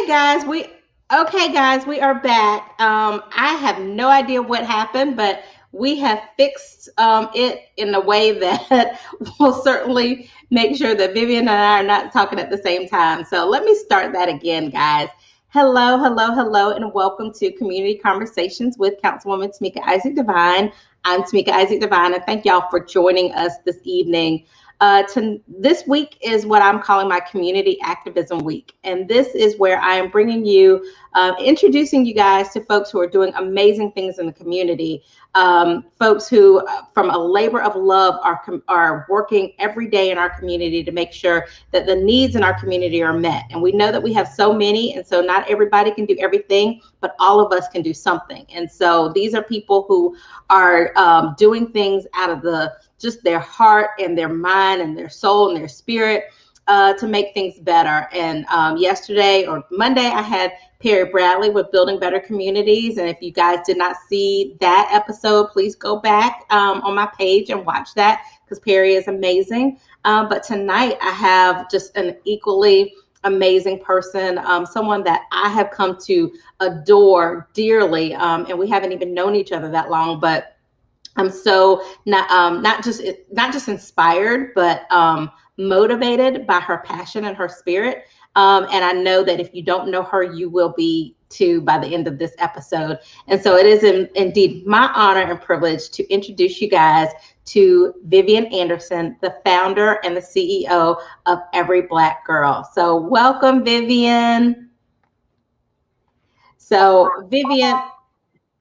Guys, we are back. I have no idea what happened, but we have fixed it in a way that will certainly make sure that Vivian and I are not talking at the same time. So let me start that again, guys. Hello, hello, hello, and welcome to Community Conversations with Councilwoman Tamika Isaac Devine. I'm Tamika Isaac Devine, and thank y'all for joining us this evening. This week is what I'm calling my Community Activism Week. And this is where I am bringing you, introducing you guys to folks who are doing amazing things in the community. Folks who, from a labor of love, are working every day in our community to make sure that the needs in our community are met. And we know that we have so many, and so not everybody can do everything, but all of us can do something. And so these are people who are doing things out of just their heart and their mind and their soul and their spirit to make things better. And yesterday or Monday, I had Perry Bradley with Building Better Communities. And if you guys did not see that episode, please go back on my page and watch that, because Perry is amazing. But tonight I have just an equally amazing person, someone that I have come to adore dearly. And we haven't even known each other that long, but I'm so not just inspired, but motivated by her passion and her spirit. And I know that if you don't know her, you will be too by the end of this episode. And so it is indeed my honor and privilege to introduce you guys to Vivian Anderson, the founder and the CEO of Every Black Girl. So welcome, Vivian. So Vivian,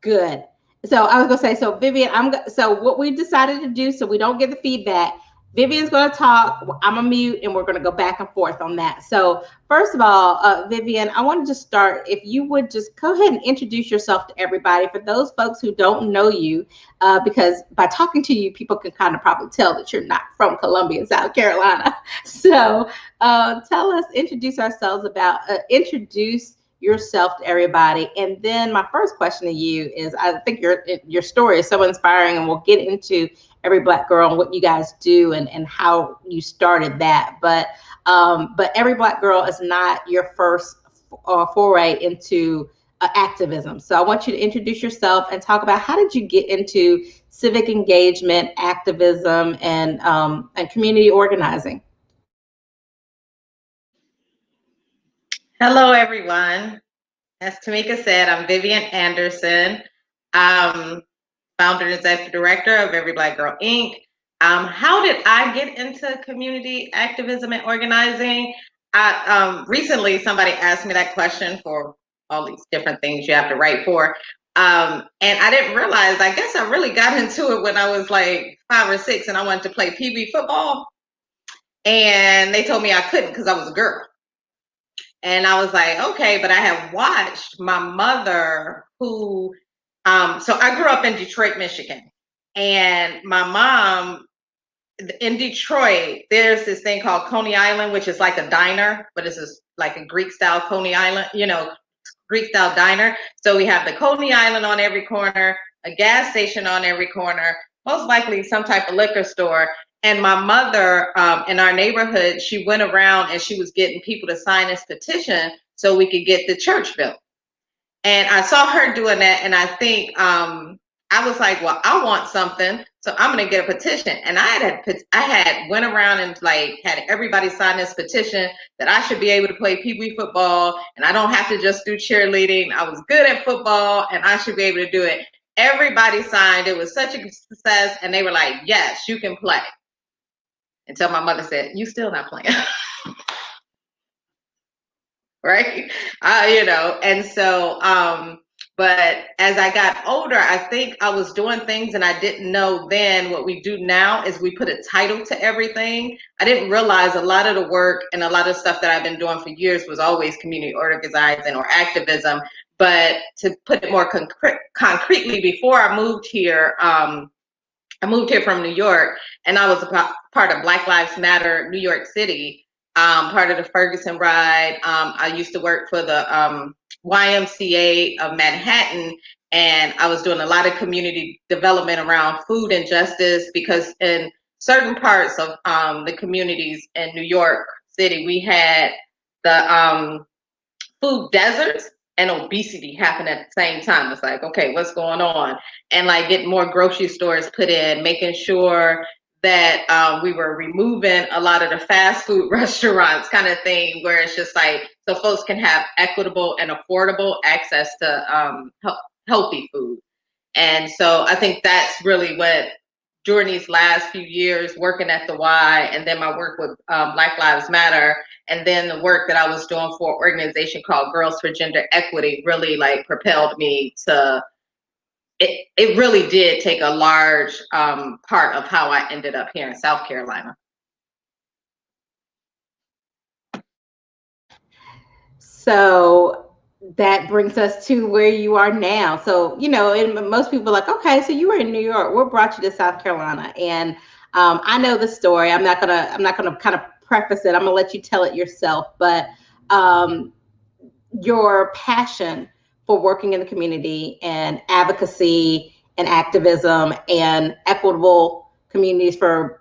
good. So I was gonna say, so Vivian, so what we decided to do, so we don't get the feedback, Vivian's gonna talk, I'm gonna mute, and we're gonna go back and forth on that. So first of all, Vivian, I want to just start, if you would just go ahead and introduce yourself to everybody, for those folks who don't know you, because by talking to you, people can kind of probably tell that you're not from Columbia, South Carolina. So introduce yourself to everybody. And then my first question to you is, I think your story is so inspiring, and we'll get into Every Black Girl and what you guys do and how you started that. But Every Black Girl is not your first foray into activism. So I want you to introduce yourself and talk about, how did you get into civic engagement, activism, and community organizing? Hello, everyone. As Tamika said, I'm Vivian Anderson. I'm founder and executive director of Every Black Girl, Inc. How did I get into community activism and organizing? Recently, somebody asked me that question for all these different things you have to write for. And I didn't realize, I guess I really got into it when I was like 5 or 6 and I wanted to play Pee Wee football. And they told me I couldn't because I was a girl. And I was like, okay, but I have watched my mother so I grew up in Detroit, Michigan. And my mom, in Detroit, there's this thing called Coney Island, which is like a diner, but it's just like a Greek style Coney Island, Greek style diner. So we have the Coney Island on every corner, a gas station on every corner, most likely some type of liquor store. And my mother, in our neighborhood, she went around and she was getting people to sign this petition so we could get the church built. And I saw her doing that, and I think I was like, well, I want something, so I'm gonna get a petition. And I had went around and like had everybody sign this petition that I should be able to play Pee Wee football, and I don't have to just do cheerleading. I was good at football, and I should be able to do it. Everybody signed. It was such a success, and they were like, yes, you can play. Until my mother said, you still not playing. Right? And so, but as I got older, I think I was doing things and I didn't know then. What we do now is we put a title to everything. I didn't realize a lot of the work and a lot of stuff that I've been doing for years was always community organizing or activism. But to put it more concretely, before I moved here from New York, and I was a part of Black Lives Matter New York City, part of the Ferguson Ride. I used to work for the YMCA of Manhattan, and I was doing a lot of community development around food injustice, because in certain parts of the communities in New York City, we had the food deserts and obesity happen at the same time. It's like, okay, what's going on? And like getting more grocery stores put in, making sure that we were removing a lot of the fast food restaurants kind of thing, where it's just like, so folks can have equitable and affordable access to healthy food. And so I think that's really what, during these last few years working at the Y, and then my work with Black Lives Matter, and then the work that I was doing for an organization called Girls for Gender Equity, really like propelled me to, it really did take a large part of how I ended up here in South Carolina. So that brings us to where you are now. So, you know, and most people are like, okay, so you were in New York. What brought you to South Carolina? And I know the story. I'm not gonna kind of preface it. I'm gonna let you tell it yourself. But your passion for working in the community and advocacy and activism and equitable communities for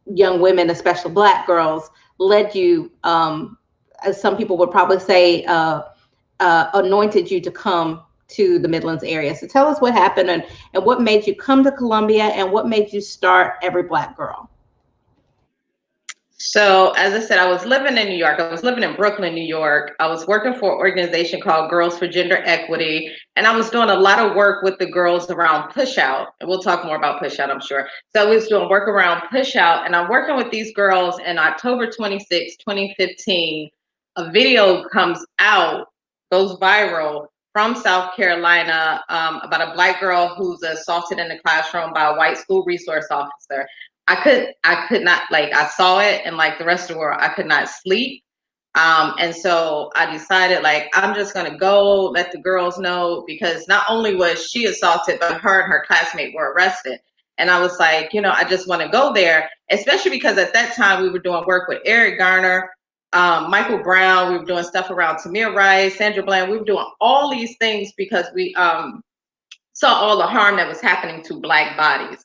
young women, especially Black girls, led you, as some people would probably say, anointed you to come to the Midlands area. So tell us what happened, and what made you come to Columbia, and what made you start Every Black Girl. So, as I said, I was living in New York. I was living in Brooklyn, New York. I was working for an organization called Girls for Gender Equity, and I was doing a lot of work with the girls around Push Out. And we'll talk more about Push Out, I'm sure. So I was doing work around Push Out, and I'm working with these girls. In October 26, 2015, a video comes out, goes viral from South Carolina, about a Black girl who's assaulted in the classroom by a white school resource officer. I could not, like, I saw it, and like the rest of the world, I could not sleep. And so I decided, like, I'm just gonna go let the girls know, because not only was she assaulted, but her and her classmate were arrested. And I was like, you know, I just want to go there, especially because at that time we were doing work with Eric Garner, Michael Brown. We were doing stuff around Tamir Rice, Sandra Bland. We were doing all these things because we saw all the harm that was happening to Black bodies.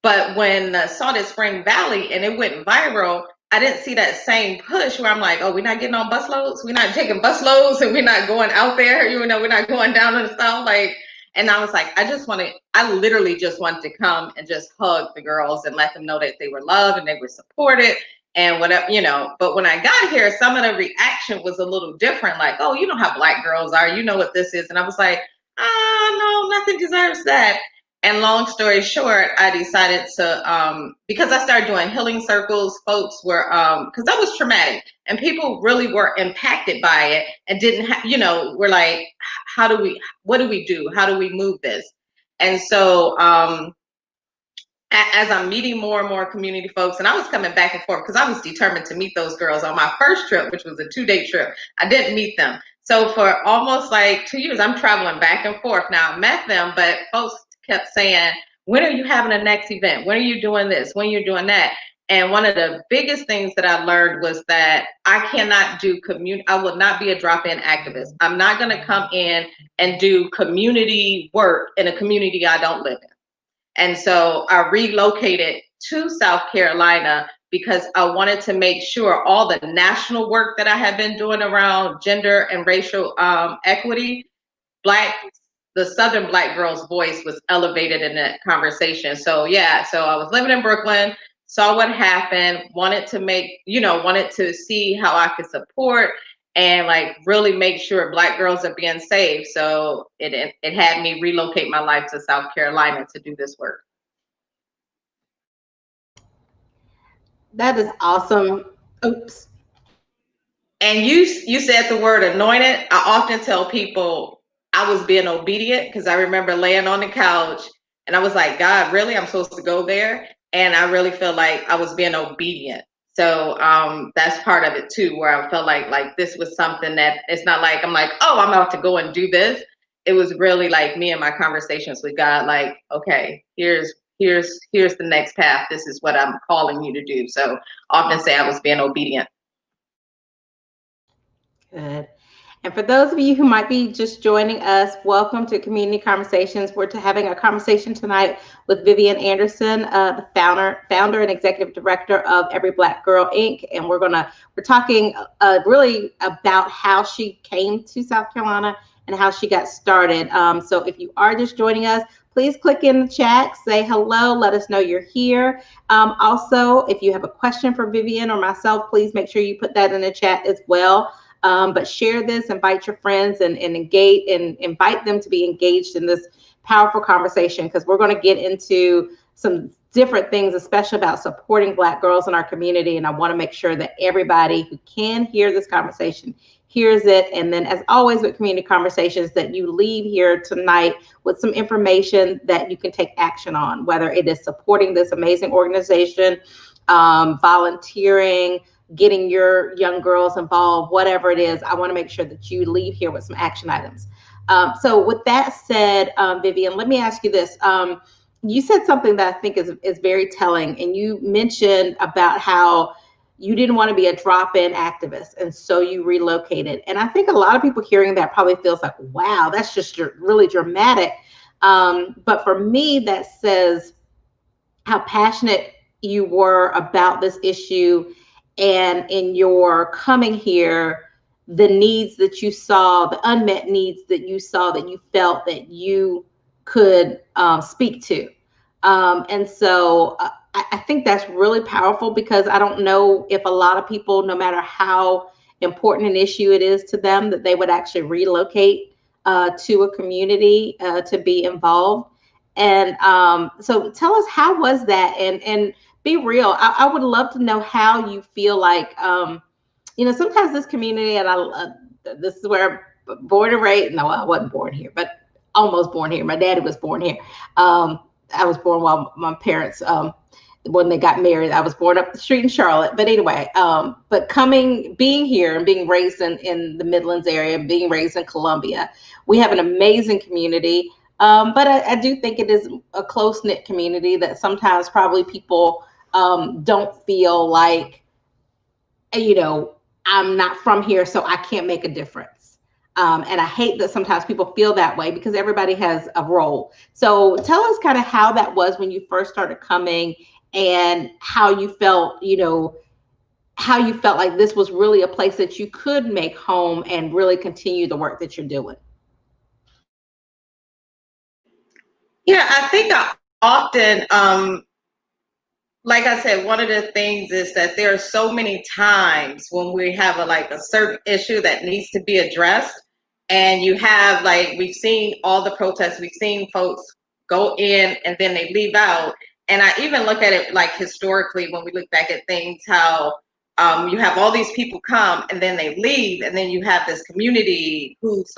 But when saw this Spring Valley and it went viral, I didn't see that same push where I'm like, oh, we're not getting on bus loads, we're not taking bus loads, and we're not going out there, you know, we're not going down in the South. Like, and I was like, I literally just wanted to come and just hug the girls and let them know that they were loved and they were supported and whatever, you know. But when I got here, some of the reaction was a little different, like, oh, you know how Black girls are, you know what this is. And I was like, no, nothing deserves that. And long story short, I decided to, because I started doing healing circles, folks were, because that was traumatic, and people really were impacted by it and didn't have, you know, we're like, what do we do? How do we move this? And so, as I'm meeting more and more community folks, and I was coming back and forth because I was determined to meet those girls on my first trip, which was a 2-day trip. I didn't meet them. So for almost like 2 years, I'm traveling back and forth. Now I met them, but folks kept saying, when are you having a next event? When are you doing this? When you're doing that? And one of the biggest things that I learned was that I cannot do I will not be a drop-in activist. I'm not going to come in and do community work in a community I don't live in. And so I relocated to South Carolina because I wanted to make sure all the national work that I had been doing around gender and racial equity, the Southern Black girl's voice was elevated in that conversation. So yeah, so I was living in Brooklyn, saw what happened, wanted to see how I could support and like really make sure Black girls are being saved. So it had me relocate my life to South Carolina to do this work. That is awesome. Oops. And you said the word anointed. I often tell people I was being obedient because I remember laying on the couch and I was like, God, really? I'm supposed to go there? And I really feel like I was being obedient. So that's part of it too, where I felt like this was something that it's not like I'm like, oh, I'm about to go and do this. It was really like me and my conversations with God, like, okay, here's the next path. This is what I'm calling you to do. So often say I was being obedient. Good. And for those of you who might be just joining us, welcome to Community Conversations. We're having a conversation tonight with Vivian Anderson, the founder and executive director of Every Black Girl Inc. And we're talking really about how she came to South Carolina and how she got started. So if you are just joining us, please click in the chat, say hello, let us know you're here. Also, if you have a question for Vivian or myself, please make sure you put that in the chat as well. But share this, invite your friends, and engage, and invite them to be engaged in this powerful conversation, because we're going to get into some different things, especially about supporting Black girls in our community. And I want to make sure that everybody who can hear this conversation hears it. And then, as always with Community Conversations, that you leave here tonight with some information that you can take action on, whether it is supporting this amazing organization, volunteering, getting your young girls involved, whatever it is. I want to make sure that you leave here with some action items. So with that said, Vivian, let me ask you this. You said something that I think is very telling, and you mentioned about how you didn't want to be a drop-in activist, and so you relocated. And I think a lot of people hearing that probably feels like, wow, that's just really dramatic. But for me, that says how passionate you were about this issue, and in your coming here, the needs that you saw, the unmet needs that you saw, that you felt that you could speak to. And so I think that's really powerful, because I don't know if a lot of people, no matter how important an issue it is to them, that they would actually relocate to a community to be involved. And so tell us, how was that? And be real. I would love to know how you feel like, sometimes this community, and this is where I'm born and raised. No, I wasn't born here, but almost born here. My daddy was born here. I was born while my parents, when they got married, I was born up the street in Charlotte. But anyway, but being here and being raised in the Midlands area, being raised in Columbia, we have an amazing community. But I do think it is a close-knit community that sometimes probably people don't feel like, I'm not from here, so I can't make a difference. And I hate that sometimes people feel that way, because everybody has a role. So tell us kind of how that was when you first started coming, and how you felt, how you felt like this was really a place that you could make home and really continue the work that you're doing. Yeah, I think I often, like I said, one of the things is that there are so many times when we have a certain issue that needs to be addressed, and you have, we've seen all the protests, we've seen folks go in and then they leave out. And I even look at it historically, when we look back at things, how you have all these people come and then they leave, and then you have this community who's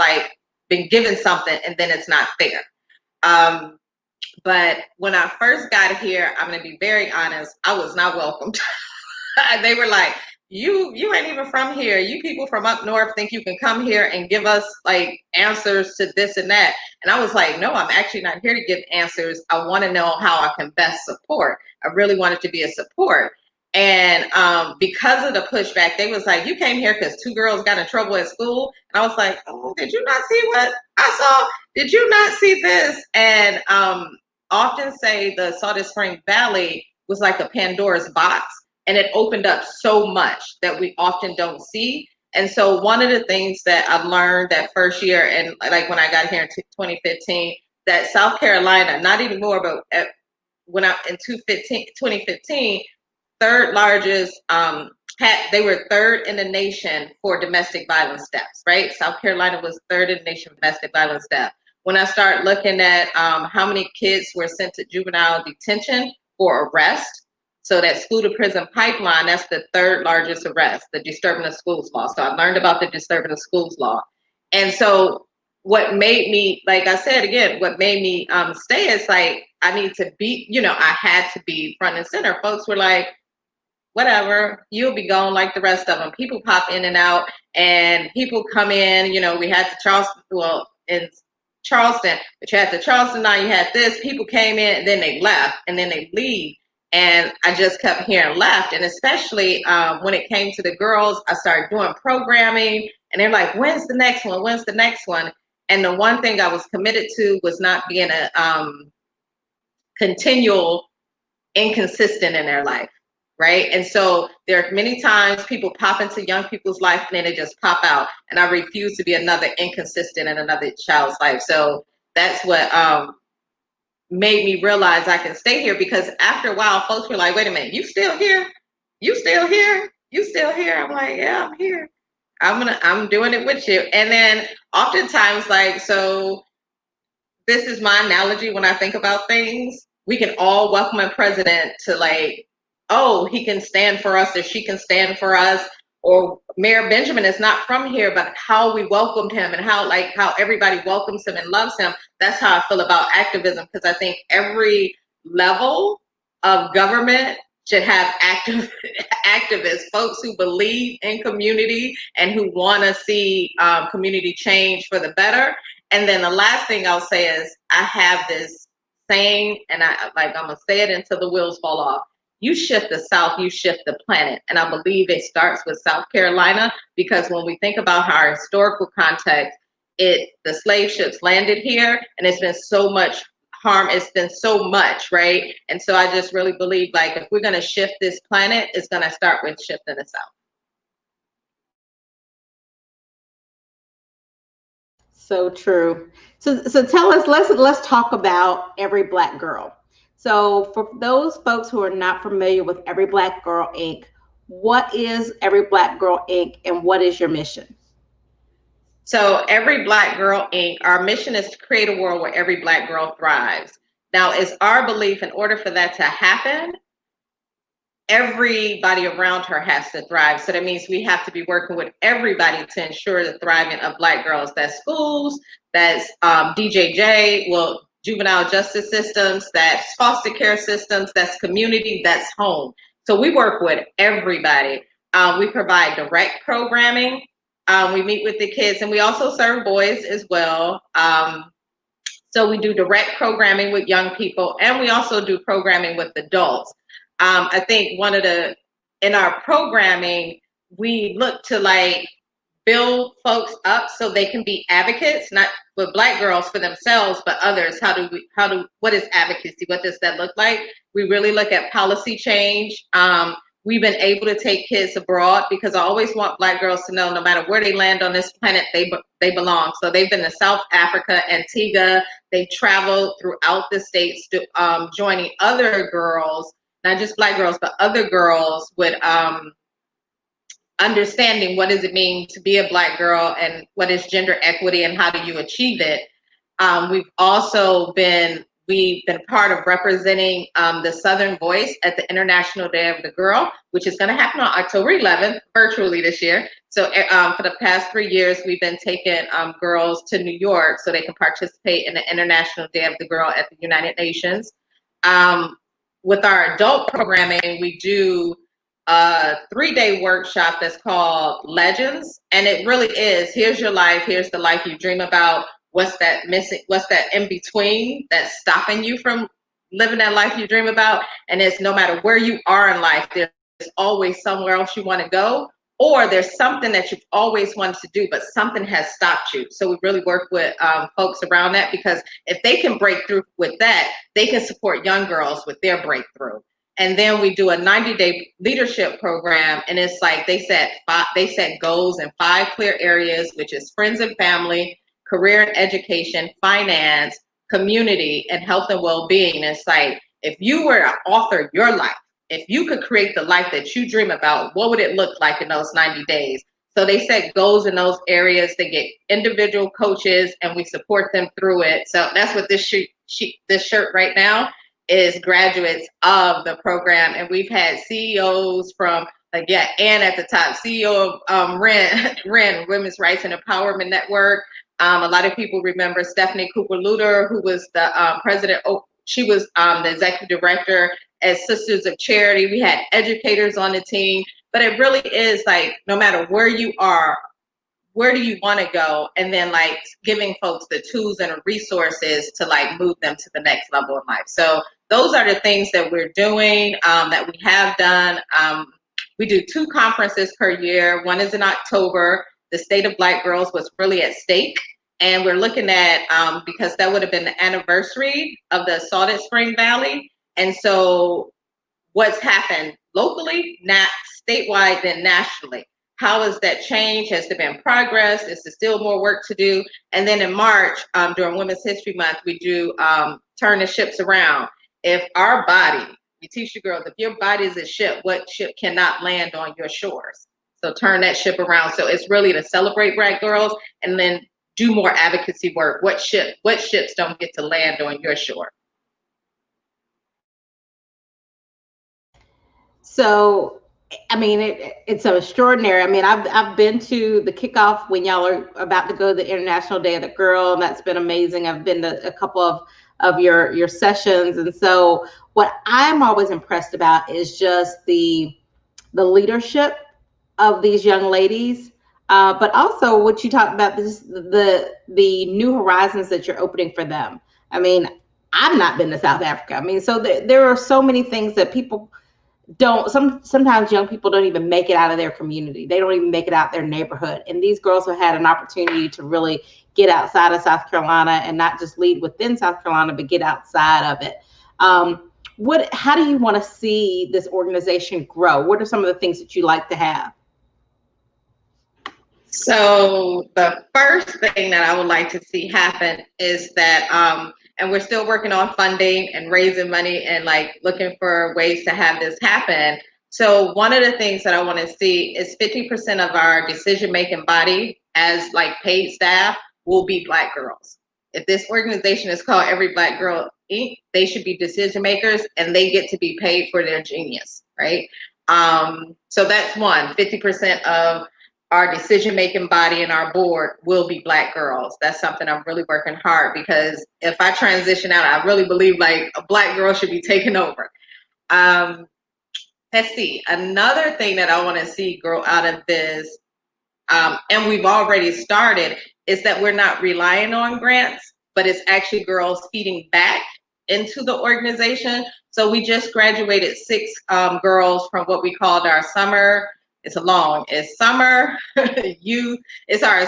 been given something and then it's not there. But when I first got here, I'm going to be very honest, I was not welcomed. They were like, you ain't even from here. You people from up north think you can come here and give us answers to this and that. And I was like, no, I'm actually not here to give answers. I want to know how I can best support. I really wanted to be a support. And because of the pushback, they was like, you came here because 2 girls got in trouble at school. And I was like, oh, did you not see what I saw? Did you not see this? And often say the Salt Spring Valley was like a Pandora's box, and it opened up so much that we often don't see. And so one of the things that I learned that first year, and when I got here in 2015, that South Carolina, not anymore, but when I in 2015, third largest, they were third in the nation for domestic violence deaths, right? South Carolina was third in the nation for domestic violence deaths. When I start looking at how many kids were sent to juvenile detention for arrest, so that school to prison pipeline, that's the third largest arrest, the disturbing of schools law. So I learned about the disturbing of schools law. And so what made me, like I said, again, what made me stay is I need to be, I had to be front and center. Folks were like, whatever, you'll be gone like the rest of them. People pop in and out, and people come in, we had to Charleston, but you had the Charleston, now you had this, people came in and then they left and then they leave. And I just kept hearing left. And especially when it came to the girls, I started doing programming And they're like, when's the next one? When's the next one? And the one thing I was committed to was not being a continual inconsistent in their life, right? And so there are many times people pop into young people's life and then they just pop out. And I refuse to be another inconsistent in another child's life. So that's what made me realize I can stay here, because after a while, folks were like, wait a minute, you still here? You still here? You still here? I'm like, yeah, I'm here. I'm doing it with you. And then oftentimes, like, so this is my analogy when I think about things. We can all welcome a president to, like, oh, he can stand for us or she can stand for us. Or Mayor Benjamin is not from here, but how we welcomed him and how everybody welcomes him and loves him. That's how I feel about activism, because I think every level of government should have activists, folks who believe in community and who want to see community change for the better. And then the last thing I'll say is, I have this saying, and I'm gonna say it until the wheels fall off. You shift the South, you shift the planet. And I believe it starts with South Carolina, because when we think about our historical context, the slave ships landed here, and it's been so much harm. It's been so much, right? And so I just really believe, like, if we're gonna shift this planet, it's gonna start with shifting the South. So true. So tell us, let's talk about Every Black Girl. So for those folks who are not familiar with Every Black Girl Inc., what is Every Black Girl Inc. and what is your mission? So Every Black Girl Inc., our mission is to create a world where every Black girl thrives. Now, it's our belief, in order for that to happen, everybody around her has to thrive. So that means we have to be working with everybody to ensure the thriving of Black girls. That's schools, that's DJJ, well, juvenile justice systems, that's foster care systems, that's community, that's home. So we work with everybody. We provide direct programming. We meet with the kids, and we also serve boys as well. So we do direct programming with young people, and we also do programming with adults. I think in our programming, we look to, like, build folks up so they can be advocates, not with Black girls for themselves, but others. What is advocacy? What does that look like? We really look at policy change. We've been able to take kids abroad, because I always want Black girls to know, no matter where they land on this planet, they belong. So they've been to South Africa, Antigua. They've traveled throughout the states, joining other girls, not just Black girls, but other girls with understanding what does it mean to be a Black girl, and what is gender equity, and how do you achieve it. We've been part of representing the Southern Voice at the International Day of the Girl, which is going to happen on October 11th, virtually this year. So for the past 3 years, we've been taking girls to New York so they can participate in the International Day of the Girl at the United Nations. With our adult programming, we do a 3-day workshop that's called Legends. And it really is, here's your life, here's the life you dream about. What's that missing? What's that in between that's stopping you from living that life you dream about? And it's, no matter where you are in life, there's always somewhere else you want to go, or there's something that you've always wanted to do, but something has stopped you. So we really work with folks around that, because if they can break through with that, they can support young girls with their breakthrough. And then we do a 90-day leadership program, and it's like they set goals in 5 clear areas, which is friends and family, career and education, finance, community, and health and well-being. It's like, if you were to author your life, if you could create the life that you dream about, what would it look like in those 90 days? So they set goals in those areas. They get individual coaches, and we support them through it. So that's what this shirt right now is, graduates of the program. And we've had CEOs from, and at the top, CEO of REN, Women's Rights and Empowerment Network. A lot of people remember Stephanie Cooper-Luter, who was the president. She was the executive director at Sisters of Charity. We had educators on the team, but it really is like, no matter where you are, where do you want to go? And then, like, giving folks the tools and resources to, like, move them to the next level in life. So those are the things that we're doing, that we have done. We do 2 conferences per year. One is in October. the state of Black girls was really at stake. And we're looking at, because that would have been the anniversary of the assault at Spring Valley. And so what's happened locally, not statewide, then nationally. How has that changed? Has there been progress? Is there still more work to do? And then in March, during Women's History Month, we do turn the ships around. If our body, we teach you girls, if your body is a ship, what ship cannot land on your shores? So turn that ship around. So it's really to celebrate Black girls and then do more advocacy work. What ships don't get to land on your shore? So, I mean, it's so extraordinary. I mean, I've been to the kickoff when y'all are about to go to the International Day of the Girl, and that's been amazing. I've been to a couple of your sessions, and so what I'm always impressed about is just the leadership of these young ladies, but also what you talked about, this the new horizons that you're opening for them. I mean, I've not been to South Africa. I mean, so there are so many things that people don't, sometimes young people don't even make it out of their community. They don't even make it out their neighborhood. And these girls have had an opportunity to really get outside of South Carolina and not just lead within South Carolina, but get outside of it. How do you want to see this organization grow? What are some of the things that you like to have? So the first thing that I would like to see happen is that, and we're still working on funding and raising money and like looking for ways to have this happen. So one of the things that I want to see is 50% of our decision-making body as like paid staff will be Black girls. If this organization is called Every Black Girl Inc., they should be decision makers and they get to be paid for their genius, right? So that's one, 50% of our decision-making body and our board will be Black girls. That's something I'm really working hard, because if I transition out, I really believe like a Black girl should be taken over. Let's see, another thing that I want to see grow out of this, and we've already started, is that we're not relying on grants, but it's actually girls feeding back into the organization. So we just graduated 6 girls from what we called our summer. It's summer youth. It's our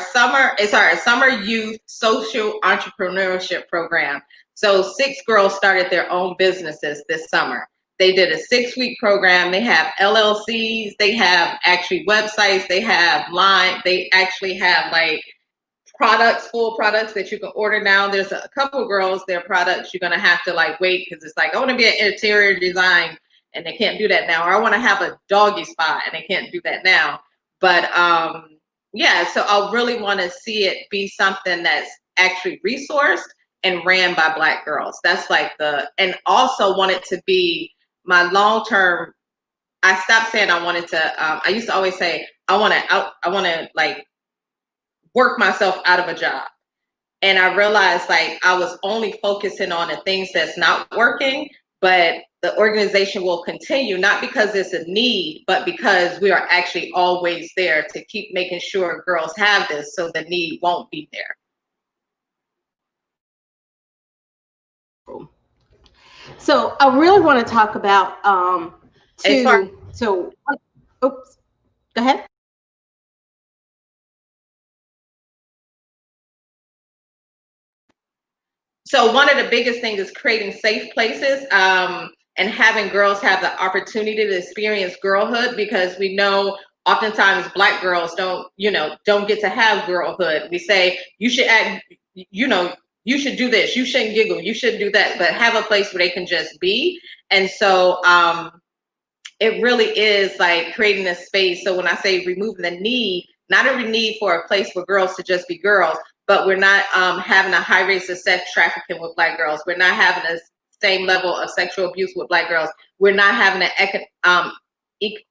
summer youth social entrepreneurship program. So 6 girls started their own businesses this summer. They did a 6-week program. They have LLCs. They have actually websites. They have line. They actually have like full products that you can order now. There's a couple of girls, their products you're gonna have to like wait, because it's like, I want to be an interior design, and they can't do that now. Or I want to have a doggy spot, and they can't do that now. But yeah, so I really want to see it be something that's actually resourced and ran by Black girls. That's like and also want it to be my long-term. I stopped saying I wanted to, I used to always say, I want to like work myself out of a job. And I realized like I was only focusing on the things that's not working, but the organization will continue, not because it's a need, but because we are actually always there to keep making sure girls have this, so the need won't be there. So I really want to talk about oops, go ahead. So one of the biggest things is creating safe places, and having girls have the opportunity to experience girlhood, because we know oftentimes Black girls don't get to have girlhood. We say you should act, you should do this, you shouldn't giggle, you shouldn't do that, but have a place where they can just be. And so it really is like creating a space. So when I say removing the need, not a need for a place for girls to just be girls, but we're not having a high rates of sex trafficking with Black girls. We're not having the same level of sexual abuse with Black girls. We're not having the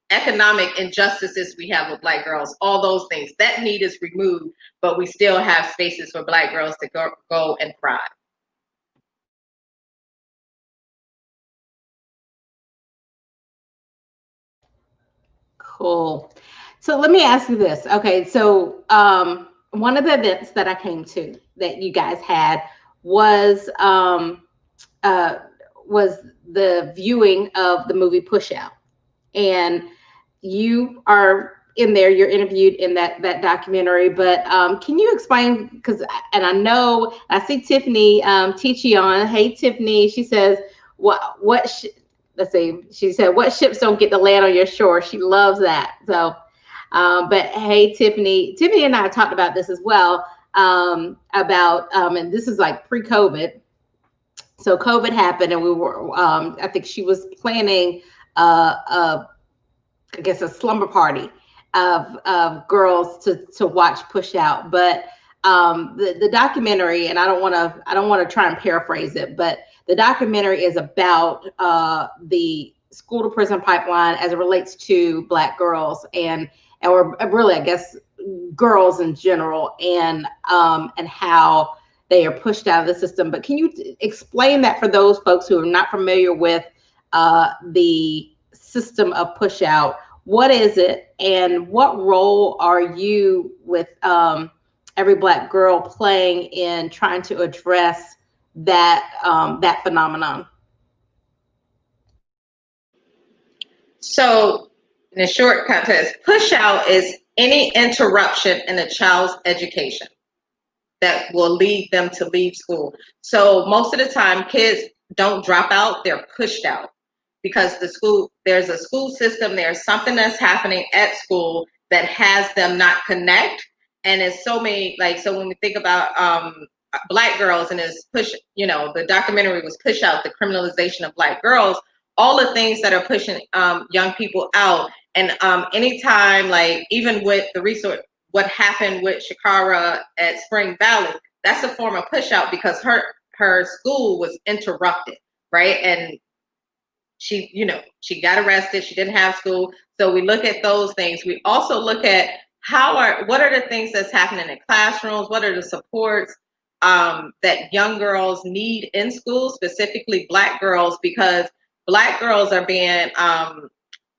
economic injustices we have with Black girls. All those things, that need is removed, but we still have spaces for Black girls to go and thrive. Cool. So let me ask you this. Okay, so one of the events that I came to that you guys had was the viewing of the movie Push Out, and you are in there. You're interviewed in that documentary, but can you explain? Because and I know I see Tiffany Tichy on. Hey, Tiffany. She says, let's see. She said, "What ships don't get to land on your shore?" She loves that. So, but hey, Tiffany and I talked about this as well. About and this is like pre-COVID. So COVID happened, and we were. I think she was planning I guess a slumber party of girls to watch Push Out. But the documentary, and I don't want to try and paraphrase it, but the documentary is about the school to prison pipeline as it relates to Black girls or really, I guess, girls in general, and how they are pushed out of the system. But can you explain that for those folks who are not familiar with the system of push out? What is it, and what role are you with Every Black Girl playing in trying to address that that phenomenon? So, in a short context, push out is any interruption in a child's education that will lead them to leave school. So most of the time, kids don't drop out; they're pushed out because there's a school system, there's something that's happening at school that has them not connect. And it's so many, like, so when we think about Black girls and the documentary was Push Out, the criminalization of Black girls, all the things that are pushing young people out. And anytime, like, even with the resource, what happened with Shakara at Spring Valley, that's a form of push out because her school was interrupted, right? And she got arrested. She didn't have school. So we look at those things. We also look at what are the things that's happening in classrooms? What are the supports that young girls need in school, specifically Black girls, because Black girls are being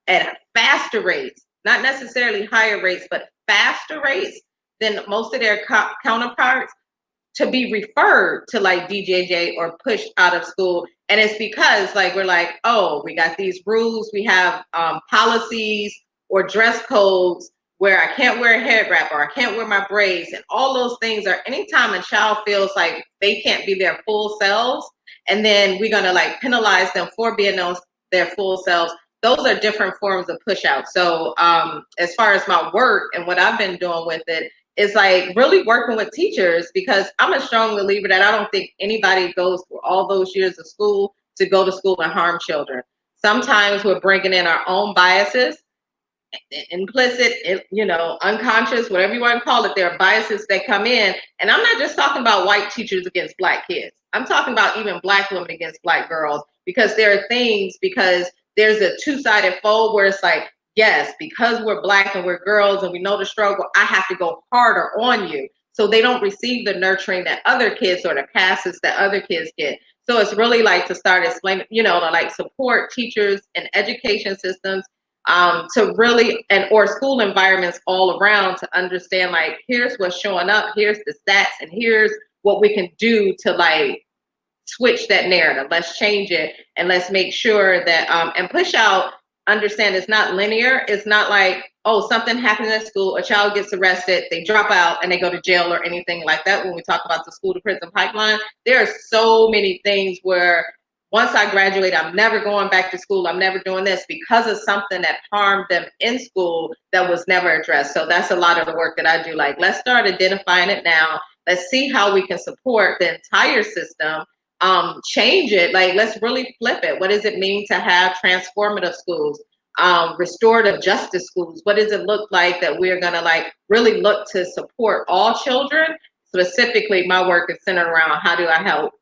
at faster rates, not necessarily higher rates, but faster rates than most of their counterparts to be referred to like DJJ or pushed out of school. And it's because like we're like, oh, we got these rules, we have policies or dress codes where I can't wear a head wrap or I can't wear my braids, and all those things are anytime a child feels like they can't be their full selves, and then we're gonna like penalize them for being their full selves. Those are different forms of push out. So as far as my work and what I've been doing with it, is like really working with teachers, because I'm a strong believer that I don't think anybody goes through all those years of school to go to school and harm children. Sometimes we're bringing in our own biases, implicit, unconscious, whatever you want to call it. There are biases that come in. And I'm not just talking about white teachers against Black kids. I'm talking about even Black women against Black girls, because there are things, because there's a two-sided fold where it's like, yes, because we're Black and we're girls and we know the struggle, I have to go harder on you. So they don't receive the nurturing that other kids or the passes that other kids get. So it's really like to start explaining, to like support teachers and education systems to really, or school environments all around, to understand like, here's what's showing up, here's the stats, and here's what we can do to like switch that narrative. Let's change it, and let's make sure that and push out, understand it's not linear. It's not like, oh, something happened at school, a child gets arrested, they drop out and they go to jail or anything like that. When we talk about the school to prison pipeline, there are so many things where once I graduate, I'm never going back to school, I'm never doing this, because of something that harmed them in school that was never addressed. So that's a lot of the work that I do. Like, let's start identifying it now. Let's see how we can support the entire system, change it. Like, let's really flip it. What does it mean to have transformative schools, restorative justice schools? What does it look like that we're gonna like really look to support all children? Specifically, my work is centered around how do I help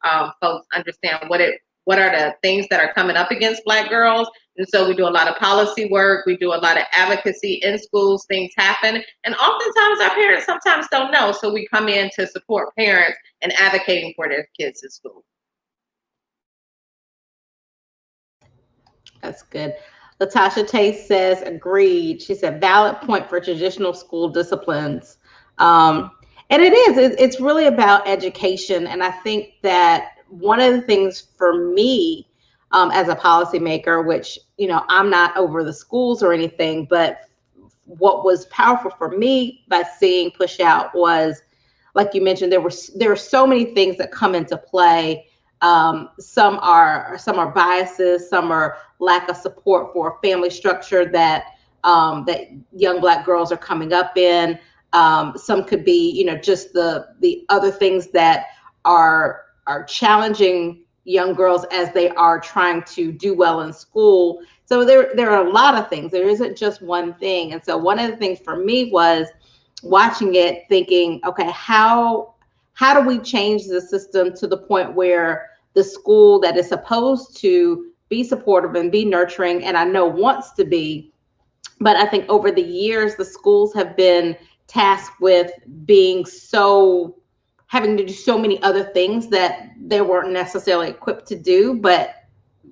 folks understand what are the things that are coming up against Black girls. And so we do a lot of policy work. We do a lot of advocacy in schools. Things happen. And oftentimes our parents sometimes don't know. So we come in to support parents and advocating for their kids in school. That's good. Latasha Tate says, agreed. She said, valid point for traditional school disciplines. And it is, it's really about education. And I think that one of the things for me as a policymaker, which, I'm not over the schools or anything, but what was powerful for me by seeing Push Out was, like you mentioned, there are so many things that come into play. Some are biases, some are lack of support for a family structure that that young Black girls are coming up in. Some could be, just the other things that are challenging young girls as they are trying to do well in school. So there are a lot of things. There isn't just one thing. And so one of the things for me was watching it, thinking, okay, how do we change the system to the point where the school that is supposed to be supportive and be nurturing, and I know wants to be, but I think over the years the schools have been tasked with having to do so many other things that they weren't necessarily equipped to do, but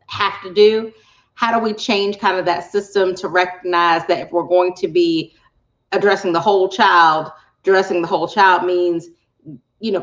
have to do. How do we change kind of that system to recognize that if we're going to be addressing the whole child means,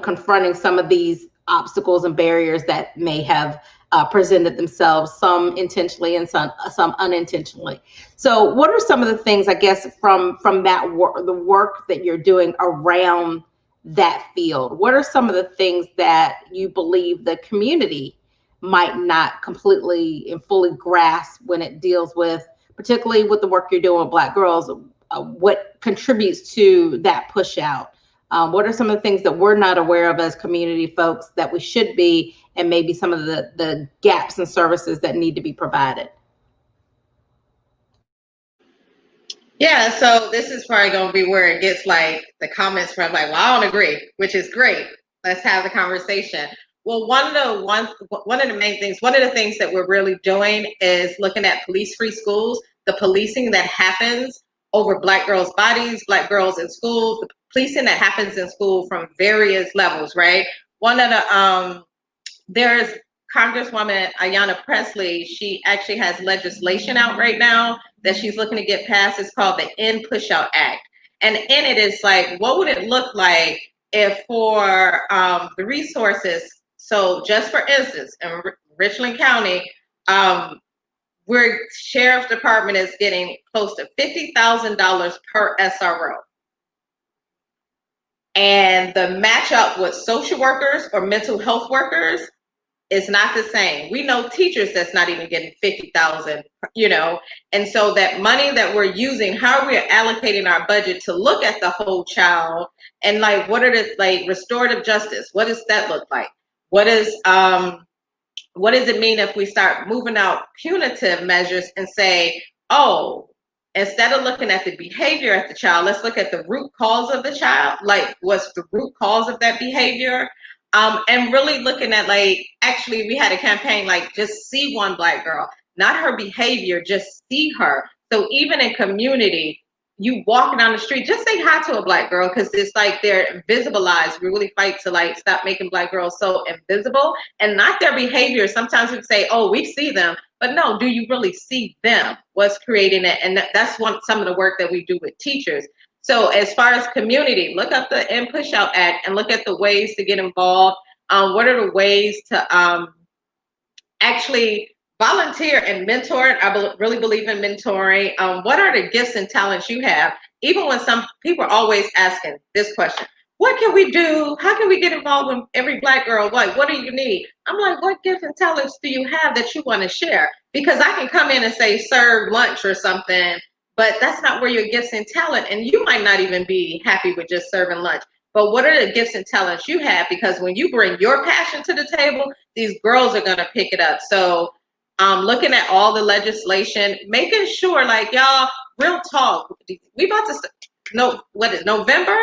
confronting some of these obstacles and barriers that may have presented themselves, some intentionally and some unintentionally. So what are some of the things, I guess, from that work, the work that you're doing around that field? What are some of the things that you believe the community might not completely and fully grasp when it deals with, particularly with the work you're doing with Black girls, what contributes to that push out? What are some of the things that we're not aware of as community folks that we should be, and maybe some of the gaps in services that need to be provided? Yeah, so this is probably going to be where it gets like the comments from like, well, I don't agree, which is great. Let's have the conversation. Well, one of the main things, one of the things that we're really doing is looking at police-free schools, the policing that happens over Black girls' bodies, Black girls in schools, the policing that happens in school from various levels, right? One of the there's Congresswoman Ayanna Pressley. She actually has legislation out right now that she's looking to get passed. It's called the End Push Out Act. And in it is like, what would it look like if for the resources, so just for instance, in Richland County, where Sheriff's Department is getting close to $50,000 per SRO. And the matchup with social workers or mental health workers is not the same. We know teachers that's not even getting 50,000, and so that money that we're using, how we are allocating our budget to look at the whole child, and like, what are the, like, restorative justice? What does that look like? What does it mean if we start moving out punitive measures and say, oh, instead of looking at the behavior of the child, let's look at the root cause of the child. Like, what's the root cause of that behavior? And really looking at, like, actually we had a campaign like, just see one Black girl, not her behavior, just see her. So even in community, you walking down the street, just say hi to a Black girl, because it's like they're invisibilized. We really fight to like stop making Black girls so invisible, and not their behavior. Sometimes we say, oh, we see them, but no, do you really see them? What's creating it? And that's some of the work that we do with teachers. So as far as community, look up the End Push Out Act and look at the ways to get involved. What are the ways to actually volunteer and mentor? I really believe in mentoring. What are the gifts and talents you have? Even when some people are always asking this question, what can we do? How can we get involved with every Black girl? Like, what do you need? I'm like, what gifts and talents do you have that you want to share? Because I can come in and say, serve lunch or something, but that's not where your gifts and talent, and you might not even be happy with just serving lunch. But what are the gifts and talents you have? Because when you bring your passion to the table, these girls are going to pick it up. So looking at all the legislation, making sure, like, y'all, real talk, we about to what is November?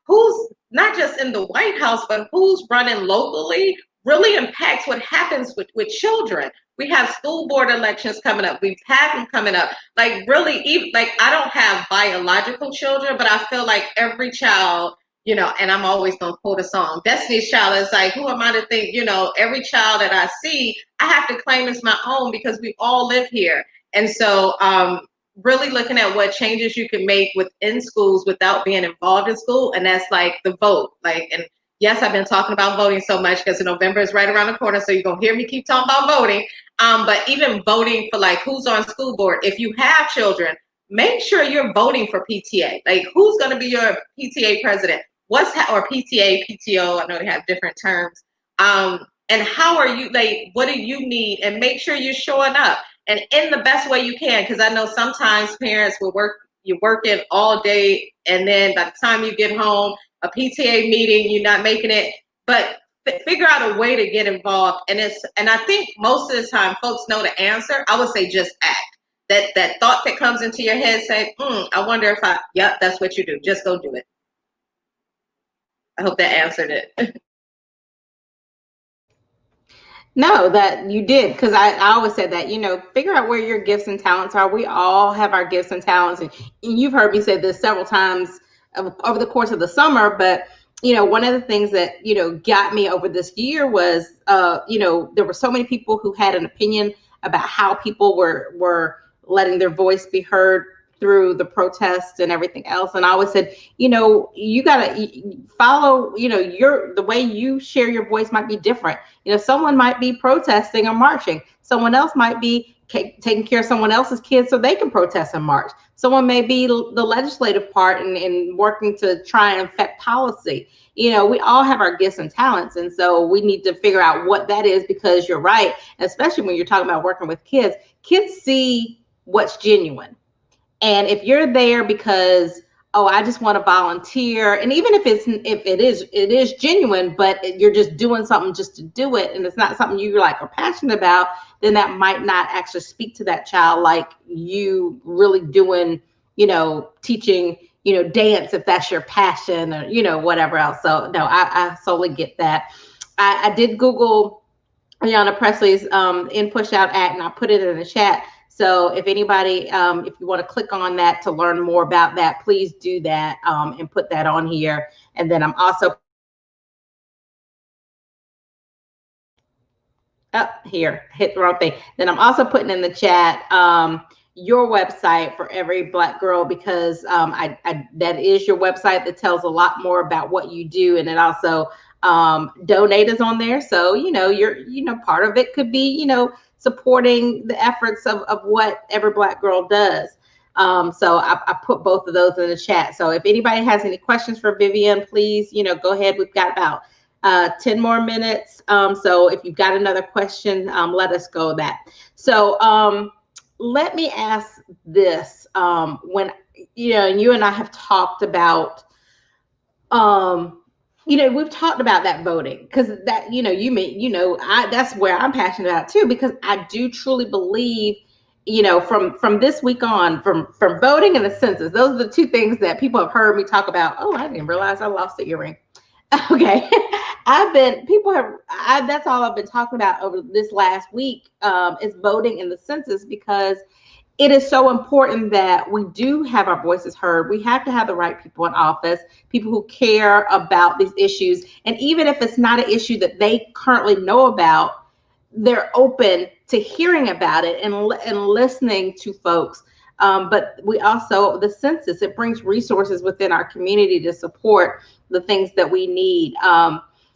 Who's not just in the White House, but who's running locally really impacts what happens with children. We have school board elections coming up. We've had them coming up. Like, really, even, like, I don't have biological children, but I feel like every child, and I'm always going to quote a song, Destiny's Child is like, who am I to think, every child that I see, I have to claim as my own, because we all live here. And so really looking at what changes you can make within schools without being involved in school. And that's like the vote. Like, and yes, I've been talking about voting so much because November is right around the corner. So you're going to hear me keep talking about voting. But even voting for, like, who's on school board. If you have children, make sure you're voting for PTA. Like, who's going to be your PTA president? Or PTA, PTO? I know they have different terms. And how are you? Like, what do you need? And make sure you're showing up and in the best way you can. Because I know sometimes parents will work. You're working all day, and then by the time you get home, a PTA meeting, you're not making it. But figure out a way to get involved. And I think most of the time, folks know the answer. I would say just act. That thought that comes into your head, say, I wonder if yep, that's what you do. Just go do it. I hope that answered it. No, that you did, because I always said that, figure out where your gifts and talents are. We all have our gifts and talents, and you've heard me say this several times over the course of the summer, but one of the things that, got me over this year was, there were so many people who had an opinion about how people were letting their voice be heard through the protests and everything else. And I always said, you gotta follow, the way you share your voice might be different. Someone might be protesting or marching. Someone else might be taking care of someone else's kids so they can protest and march. Someone may be the legislative part and working to try and affect policy. We all have our gifts and talents. And so we need to figure out what that is, because you're right, especially when you're talking about working with kids see what's genuine. And if you're there because, I just want to volunteer, and even if it is genuine, but you're just doing something just to do it, and it's not something you are passionate about, then that might not actually speak to that child like you really doing, teaching, dance, if that's your passion, or whatever else. So no, I solely get that. I did Google Ayanna Presley's In Push Out Act, and I put it in the chat. So if anybody, if you want to click on that to learn more about that, please do that and put that on here. And then I'm also here, hit the wrong thing. Then I'm also putting in the chat your website for Every Black Girl, because that is your website that tells a lot more about what you do, and it also donate is on there. So you're part of it could be supporting the efforts of what Every Black Girl does. So I put both of those in the chat. So if anybody has any questions for Vivian, please, go ahead. We've got about 10 more minutes. So if you've got another question, let us go that. So let me ask this. When, you and I have talked about, we've talked about that voting, because that, that's where I'm passionate about too, because I do truly believe, from this week on, from voting and the census, those are the two things that people have heard me talk about. Oh, I didn't realize I lost the earring. Okay. That's all I've been talking about over this last week, is voting and the census, because it is so important that we do have our voices heard. We have to have the right people in office, people who care about these issues. And even if it's not an issue that they currently know about, they're open to hearing about it and listening to folks. But we also, the census, it brings resources within our community to support the things that we need.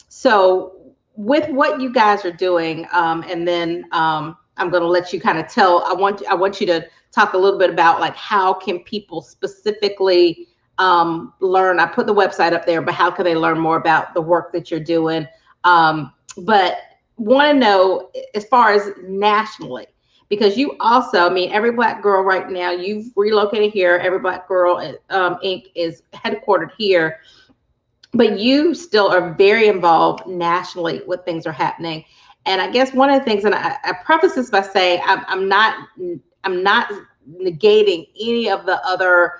So with what you guys are doing, and then I'm going to let you kind of tell, I want you to talk a little bit about how can people specifically learn. I put the website up there, but how can they learn more about the work that you're doing? But want to know as far as nationally, because you also, Every Black Girl right now, you've relocated here. Every Black Girl Inc. is headquartered here, but you still are very involved nationally with things are happening. And I guess one of the things, and I preface this by saying I'm not negating any of the other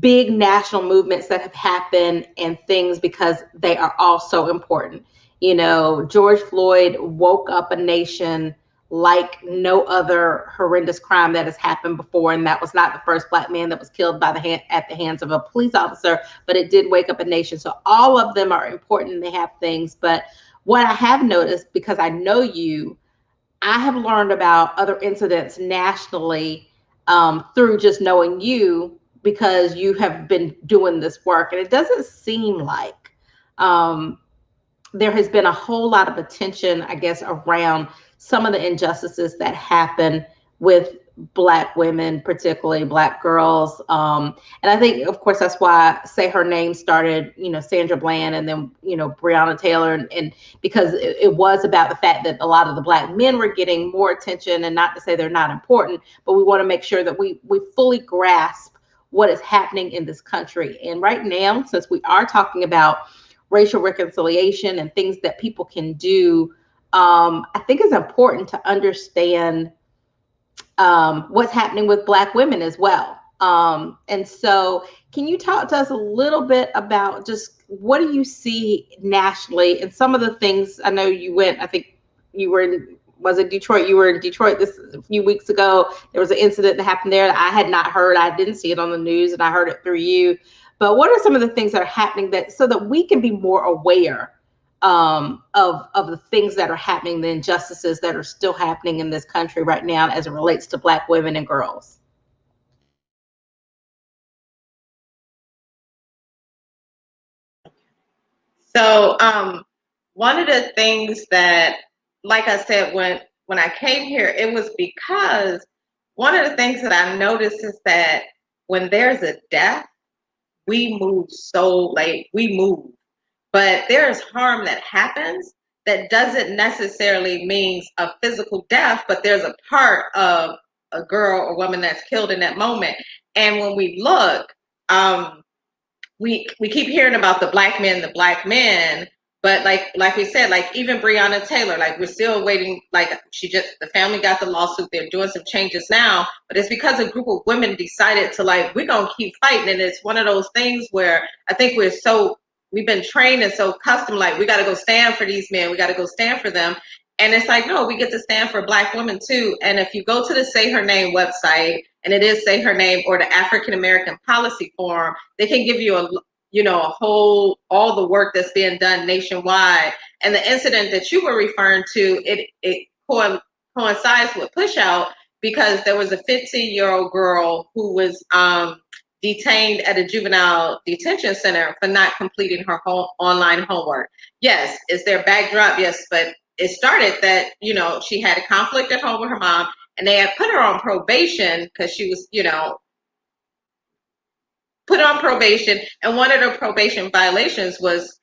big national movements that have happened and things, because they are all so important. George Floyd woke up a nation like no other horrendous crime that has happened before. And that was not the first Black man that was killed at the hands of a police officer, but it did wake up a nation. So all of them are important and they have things. But what I have noticed, because I know you, I have learned about other incidents nationally through just knowing you, because you have been doing this work. And it doesn't seem like there has been a whole lot of attention, I guess, around some of the injustices that happen with Black women, particularly Black girls. And I think, of course, that's why Say Her Name started, Sandra Bland and then, Breonna Taylor. And because it was about the fact that a lot of the Black men were getting more attention, and not to say they're not important, but we want to make sure that we fully grasp what is happening in this country. And right now, since we are talking about racial reconciliation and things that people can do, I think it's important to understand what's happening with Black women as well. And so can you talk to us a little bit about just what do you see nationally and some of the things? I know you went, I think you were in, was it Detroit? You were in Detroit this a few weeks ago. There was an incident that happened there that I had not heard. I didn't see it on the news, and I heard it through you. But what are some of the things that are happening that so that we can be more aware of the things that are happening, the injustices that are still happening in this country right now as it relates to Black women and girls? So, one of the things that, like I said, when I came here, it was because one of the things that I noticed is that when there's a death, we move so late. We move, but there is harm that happens that doesn't necessarily mean a physical death, but there's a part of a girl or woman that's killed in that moment. And when we look, we keep hearing about the black men, but like we said, like even Breonna Taylor, like we're still waiting. Like the family got the lawsuit. They're doing some changes now, but it's because a group of women decided to like we're gonna keep fighting. And it's one of those things where I think we've been trained and so accustomed, like we got to go stand for these men. We got to go stand for them. And it's like, no, we get to stand for Black women too. And if you go to the Say Her Name website, and it is Say Her Name or the African American Policy Forum, they can give you all the work that's being done nationwide. And the incident that you were referring to, it coincides with Push Out because there was a 15-year-old girl who was detained at a juvenile detention center for not completing her online homework. Yes, is there backdrop? Yes, but it started that, she had a conflict at home with her mom, and they had put her on probation because she was, put on probation. And one of the probation violations was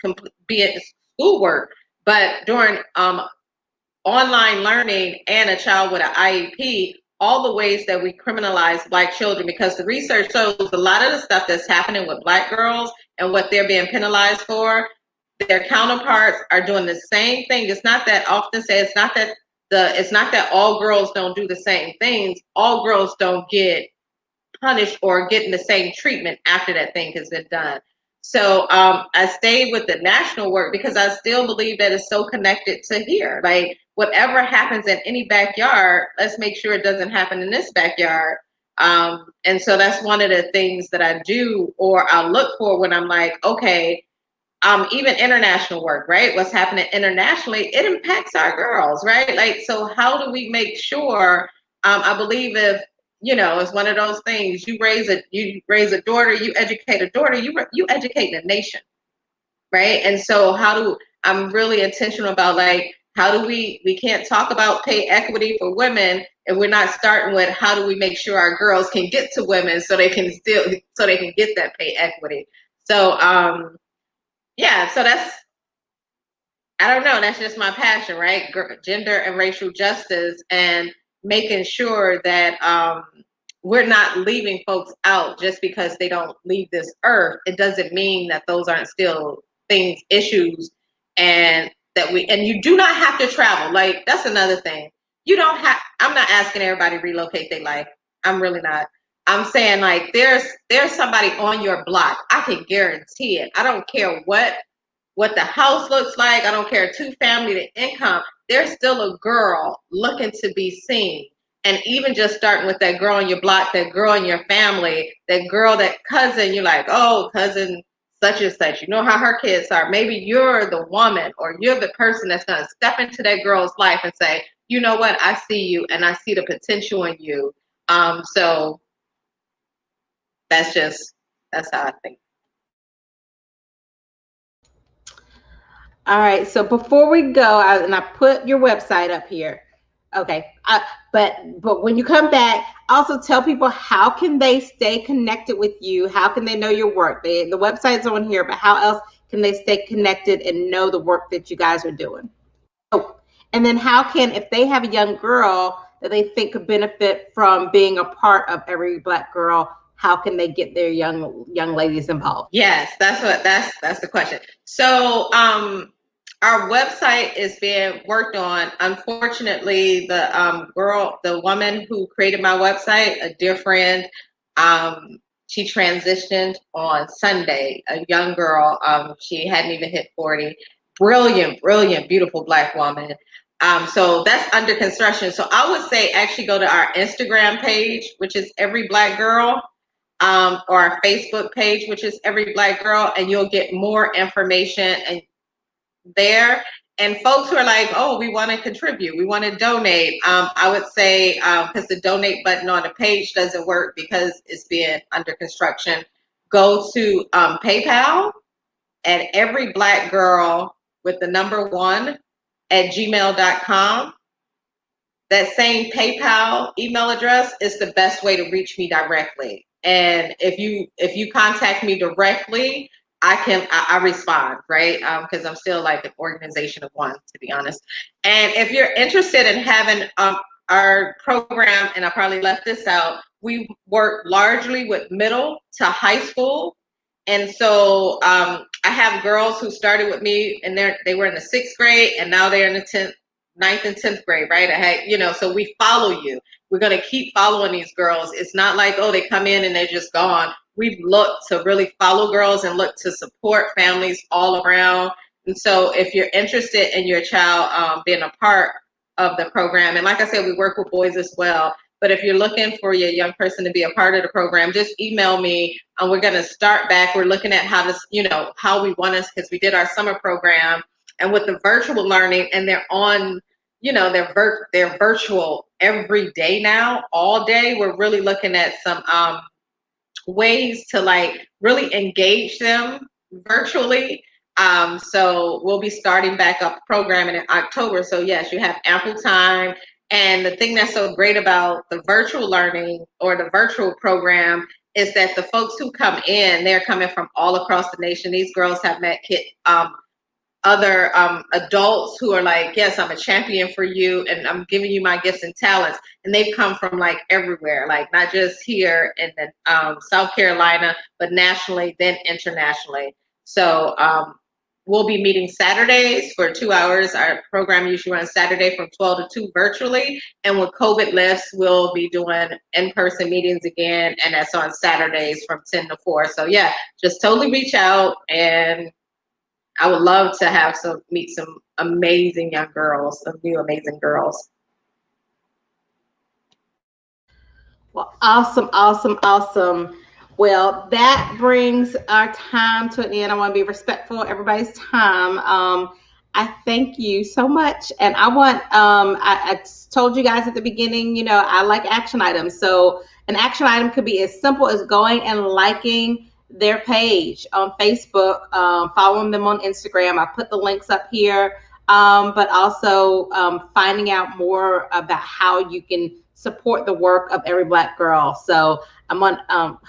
being schoolwork. But during online learning and a child with an IEP, all the ways that we criminalize Black children, because the research shows a lot of the stuff that's happening with Black girls and what they're being penalized for, their counterparts are doing the same thing. It's not that often say it's not that all girls don't do the same things. All girls don't get punished or getting the same treatment after that thing has been done. So I stayed with the national work because I still believe that it's so connected to here. Like whatever happens in any backyard, let's make sure it doesn't happen in this backyard. And so that's one of the things that I do or I look for when I'm like, okay, even international work, right? What's happening internationally, it impacts our girls, right? Like, so how do we make sure? I believe if it's one of those things. You raise a daughter, you educate a daughter, you educate the nation, right? And so I'm really intentional about like how do we can't talk about pay equity for women and we're not starting with how do we make sure our girls can get to women so they can get that pay equity. So yeah, so I don't know, that's just my passion, right? Gender and racial justice and making sure that we're not leaving folks out just because they don't leave this earth. It doesn't mean that those aren't still issues, and you do not have to travel. Like that's another thing. I'm not asking everybody to relocate their life. I'm really not. I'm saying like there's somebody on your block. I can guarantee it. I don't care what the house looks like. I don't care, two family, the income. There's still a girl looking to be seen. And even just starting with that girl on your block, that girl in your family, that girl, that cousin, you're like, oh, cousin such and such. You know how her kids are. Maybe you're the woman or you're the person that's going to step into that girl's life and say, you know what, I see you and I see the potential in you. So that's how I think. All right. So before we go, I put your website up here. Okay. But when you come back, also tell people how can they stay connected with you? How can they know your work? The website's on here, but how else can they stay connected and know the work that you guys are doing? Oh, and then how can, if they have a young girl that they think could benefit from being a part of Every Black Girl, how can they get their young ladies involved? Yes, that's the question. So our website is being worked on. Unfortunately, the woman who created my website, a dear friend, she transitioned on Sunday. A young girl, she hadn't even hit 40. Brilliant, brilliant, beautiful Black woman. So that's under construction. So I would say actually go to our Instagram page, which is Every Black Girl, or our Facebook page, which is Every Black Girl, and you'll get more information and there. And folks who are like, oh, we want to contribute, we want to donate. I would say, because the donate button on the page doesn't work because it's being under construction, go to PayPal at Every Black Girl with the number 1 at gmail.com. That same PayPal email address is the best way to reach me directly. And if you contact me directly, I respond, right? Because I'm still like an organization of one, to be honest. And if you're interested in having our program, and I probably left this out, we work largely with middle to high school. And so I have girls who started with me and they were in the 6th grade and now they're in the 10th, 9th and 10th grade, right? I had, so we follow you. We're going to keep following these girls. It's not like, oh, they come in and they're just gone. We've looked to really follow girls and look to support families all around. And so if you're interested in your child being a part of the program, and like I said, we work with boys as well. But if you're looking for your young person to be a part of the program, just email me. And we're going to start back. We're looking at how to, how we want us, because we did our summer program and with the virtual learning, and they're on, they're virtual every day now, all day. We're really looking at some ways to like really engage them virtually. So we'll be starting back up programming in October. So yes, you have ample time. And the thing that's so great about the virtual learning or the virtual program is that the folks who come in, they're coming from all across the nation. These girls have met other adults who are like, yes, I'm a champion for you and I'm giving you my gifts and talents. And they've come from like everywhere, like not just here in South Carolina, but nationally, then internationally. So we'll be meeting Saturdays for 2 hours. Our program usually runs Saturday from 12 to 2 virtually. And when COVID lifts, we'll be doing in-person meetings again. And that's on Saturdays from 10 to 4. So yeah, just totally reach out, and I would love to meet some amazing young girls, some new amazing girls. Well, awesome, awesome, awesome. Well, that brings our time to an end. I want to be respectful of everybody's time. I thank you so much. And I told you guys at the beginning, I like action items. So an action item could be as simple as going and liking their page on Facebook, following them on Instagram. I put the links up here, but also finding out more about how you can support the work of Every Black Girl. So I'm on,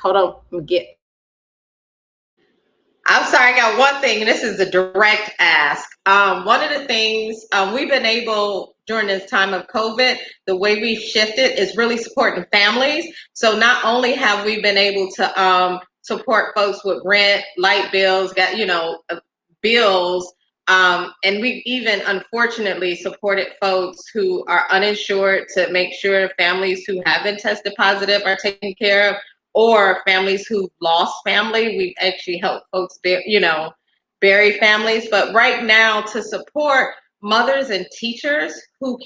hold on, let me get. I'm sorry, I got one thing. This is a direct ask. One of the things we've been able during this time of COVID, the way we've shifted is really supporting families. So not only have we been able to support folks with rent, light bills, bills, and we've even unfortunately supported folks who are uninsured to make sure families who have been tested positive are taken care of, or families who've lost family. We've actually helped folks bury families. But right now, to support mothers and teachers who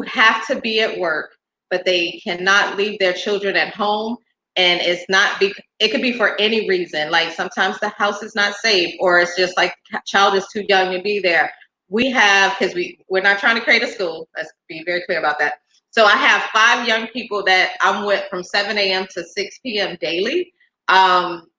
have to be at work, but they cannot leave their children at home. And it could be for any reason. Like sometimes the house is not safe, or it's just like the child is too young to be there. We have, because we're not trying to create a school. Let's be very clear about that. So I have 5 young people that I'm with from 7 a.m. to 6 p.m. daily,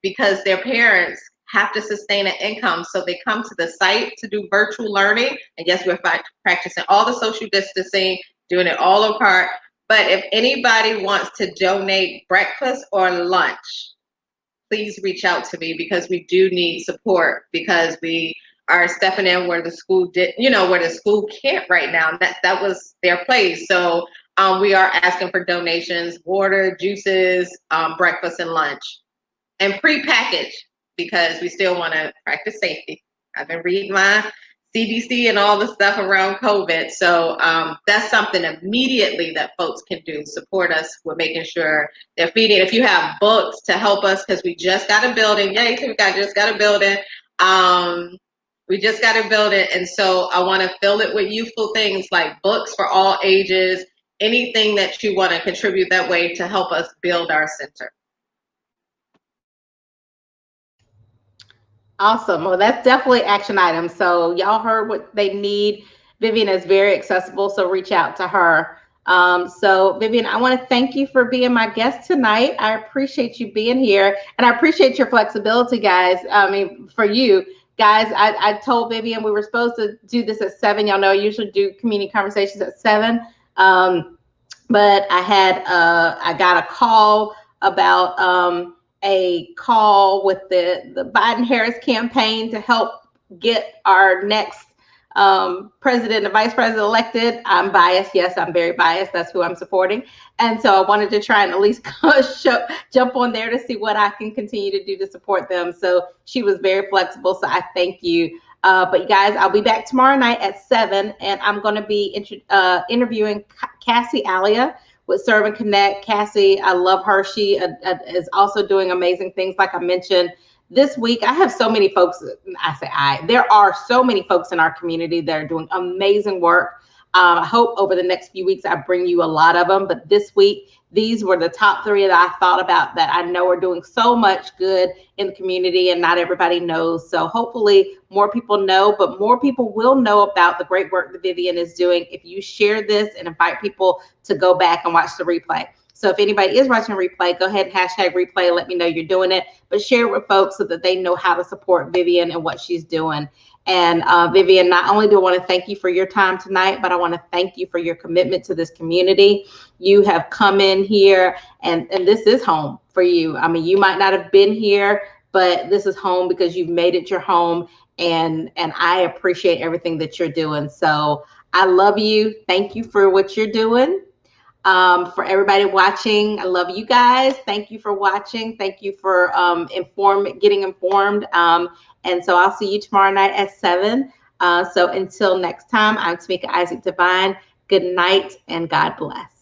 because their parents have to sustain an income. So they come to the site to do virtual learning. And yes, we're practicing all the social distancing, doing it all apart. But if anybody wants to donate breakfast or lunch, please reach out to me, because we do need support, because we are stepping in where the school where the school can't right now. That was their place. So we are asking for donations, water, juices, breakfast and lunch, and pre-packaged, because we still want to practice safety. I've been reading my CDC and all the stuff around COVID. So that's something immediately that folks can do. Support us with making sure they're feeding. If you have books to help us, because we just got a building. Yay, we just got a building. We just got a building. And so I want to fill it with youthful things like books for all ages, anything that you want to contribute that way to help us build our center. Awesome. Well, that's definitely action items. So y'all heard what they need. Vivian is very accessible, so reach out to her. So Vivian, I want to thank you for being my guest tonight. I appreciate you being here, and I appreciate your flexibility, guys. I mean, for you guys, I told Vivian we were supposed to do this at 7. Y'all know I usually do community conversations at 7. But I got a call about a call with the Biden-Harris campaign to help get our next president and vice president elected. I'm biased. Yes, I'm very biased. That's who I'm supporting. And so I wanted to try and at least jump on there to see what I can continue to do to support them. So she was very flexible. So I thank you. But you guys, I'll be back tomorrow night at 7, and I'm going to be interviewing Cassie Alia with Serve and Connect. Cassie, I love her. She is also doing amazing things. Like I mentioned, this week, I have so many folks. There are so many folks in our community that are doing amazing work. I hope over the next few weeks, I bring you a lot of them. But this week, these were the top 3 that I thought about that I know are doing so much good in the community, and not everybody knows. So hopefully more people know, but more people will know about the great work that Vivian is doing if you share this and invite people to go back and watch the replay. So if anybody is watching a replay, go ahead and hashtag replay. Let me know you're doing it, but share it with folks so that they know how to support Vivian and what she's doing. And Vivian, not only do I want to thank you for your time tonight, but I want to thank you for your commitment to this community. You have come in here, and this is home for you. I mean, you might not have been here, but this is home because you've made it your home. And I appreciate everything that you're doing. So I love you. Thank you for what you're doing. For everybody watching, I love you guys. Thank you for watching. Thank you for getting informed. And so I'll see you tomorrow night at 7. So until next time, I'm Tamika Isaac Divine. Good night and God bless.